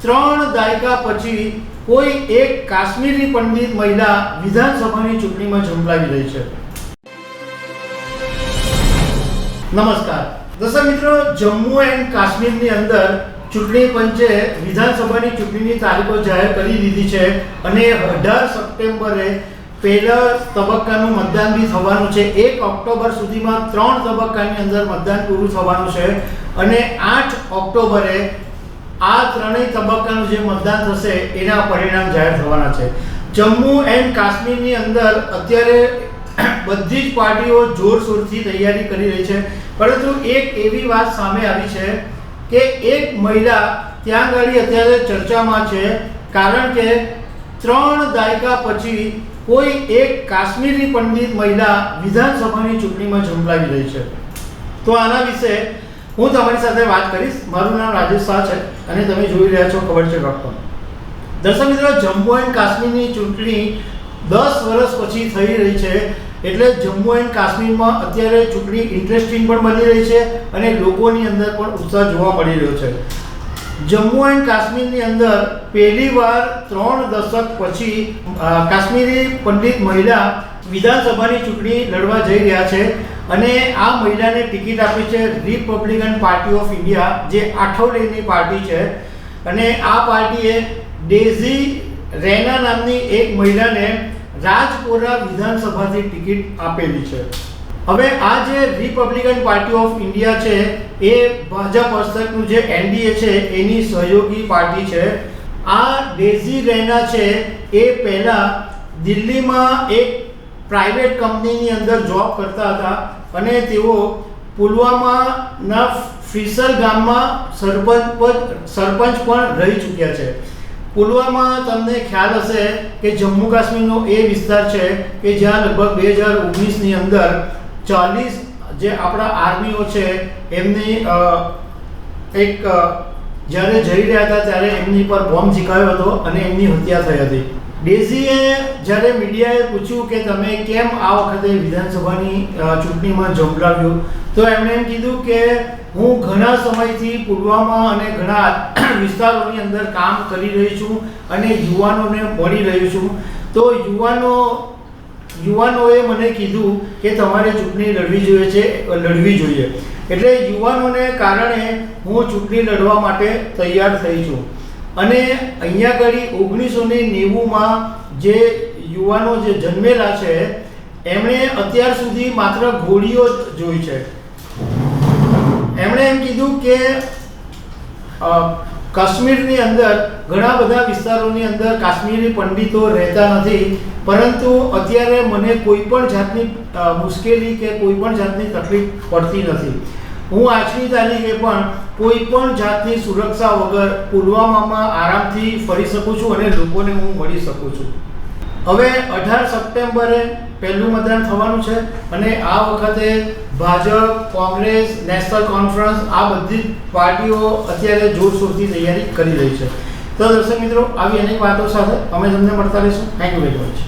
3 દાયકા પછી કોઈ એક કાશ્મીરી પંડિત મહિલા વિધાનસભાની ચૂંટણીમાં ઝંપલાવી રહી છે। નમસ્કાર દર્શક મિત્રો, જમ્મુ એન્ડ કાશ્મીરની અંદર ચૂંટણી પંચે વિધાનસભાની ચૂંટણીની તારીખો જાહેર કરી દીધી છે અને 18 સપ્ટેમ્બરે પહેલા તબક્કાનું મતદાન બી થવાનું છે। 1 ઓક્ટોબર સુધીમાં 3 તબક્કાની અંદર મતદાન પૂરું થવાનું છે અને 8 ઓક્ટોબરે આ ત્રણેય તબક્કાનું જે મતદાન થશે એના પરિણામ જાહેર થવાના છે। જમ્મુ એન્ડ કાશ્મીરની અંદર અત્યારે બધી જ પાર્ટીઓ જોરશોરથી તૈયારી કરી રહી છે, પરંતુ એક એવી વાત સામે આવી છે કે એક મહિલા ત્યાં આગળ અત્યારે ચર્ચામાં છે, કારણ કે 3 દાયકા પછી કોઈ એક કાશ્મીરી પંડિત મહિલા વિધાનસભાની ચૂંટણીમાં ઝંપલાવી રહી છે। તો આના વિશે હું તમારી સાથે વાત કરીશ। મારું નામ રાજેશ શાહ છે અને તમે જોઈ રહ્યા છો ખબર છે .com। દર્શક મિત્રો, જમ્મુ એન્ડ કાશ્મીરની ચૂંટણી 10 વર્ષ પછી થઈ રહી છે, એટલે જમ્મુ એન્ડ કાશ્મીરમાં અત્યારે ચૂંટણી ઇન્ટરેસ્ટિંગ પણ બની રહી છે અને લોકોની અંદર પણ ઉત્સાહ જોવા મળી રહ્યો છે। જમ્મુ એન્ડ કાશ્મીરની અંદર પહેલીવાર 3 દશક પછી કાશ્મીરી પંડિત મહિલા વિધાનસભાની ચૂંટણી લડવા જઈ રહ્યા છે અને આ મહિલાને ટિકિટ આપી છે રિપબ્લિકન પાર્ટી ઓફ ઇન્ડિયા, જે આઠવલેની પાર્ટી છે અને આ પાર્ટીએ ડેઝી રૈના નામની એક મહિલાને રાજપોરા વિધાનસભાથી ટિકિટ આપેલી છે। હવે આ જે રિપબ્લિકન પાર્ટી ઓફ ઇન્ડિયા છે એ ભાજપ હસ્તકનું જે એનડીએ છે એની સહયોગી પાર્ટી છે। આ ડેઝી રૈના છે એ પહેલાં દિલ્હીમાં એક પ્રાઇવેટ કંપનીની અંદર જોબ કરતા હતા અને તેઓ પુલવામાના ફિસર ગામમાં સરપંચ પણ રહી ચૂક્યા છે। પુલવામા, તમને ખ્યાલ હશે કે જમ્મુ કાશ્મીરનો એ વિસ્તાર છે કે જ્યાં લગભગ 2019ની અંદર 40 જે આપણા આર્મીઓ છે એમની એક જ્યારે જઈ રહ્યા હતા ત્યારે એમની પર બોમ્બ ઝીકાયો હતો અને એમની હત્યા થઈ હતી। ડેઝીએ જ્યારે મીડિયાએ પૂછ્યું કે તમે કેમ આ વખતે વિધાનસભાની ચૂંટણીમાં ઝંપલાવ્યું, તો એમણે એમ કીધું કે હું ઘણા સમયથી પુલવામા અને ઘણા વિસ્તારોની અંદર કામ કરી રહી છું અને યુવાનોને મળી રહ્યું છું, તો યુવાનોએ મને કીધું કે તમારે ચૂંટણી લડવી જોઈએ, એટલે યુવાનોને કારણે હું ચૂંટણી લડવા માટે તૈયાર થઈ છું। અને અહીંયા આગળ 1990માં જે યુવાનો જે જન્મેલા છે એમણે અત્યાર સુધી માત્ર ગોળીઓ જ જોઈ છે। એમણે એમ કીધું કે કાશ્મીરની અંદર ઘણા બધા વિસ્તારોની અંદર કાશ્મીરી પંડિતો રહેતા નથી, પરંતુ અત્યારે મને કોઈ પણ જાતની મુશ્કેલી કે કોઈ પણ જાતની તકલીફ પડતી નથી। હું આજની તારીખે પણ કોઈ પણ જાતની સુરક્ષા વગર પુલવામામાં આરામથી ફરી શકું છું અને લોકોને હું મળી શકું છું। હવે 18 સપ્ટેમ્બરે પહેલું મતદાન થવાનું છે અને આ વખતે ભાજપ, કોંગ્રેસ, નેશનલ કોન્ફરન્સ આ બધી પાર્ટીઓ અત્યારે જોરશોરથી તૈયારી કરી રહી છે। તો દર્શક મિત્રો, આવી અનેક વાતો સાથે અમે તમને મળતા રહીશું। Thank you very much.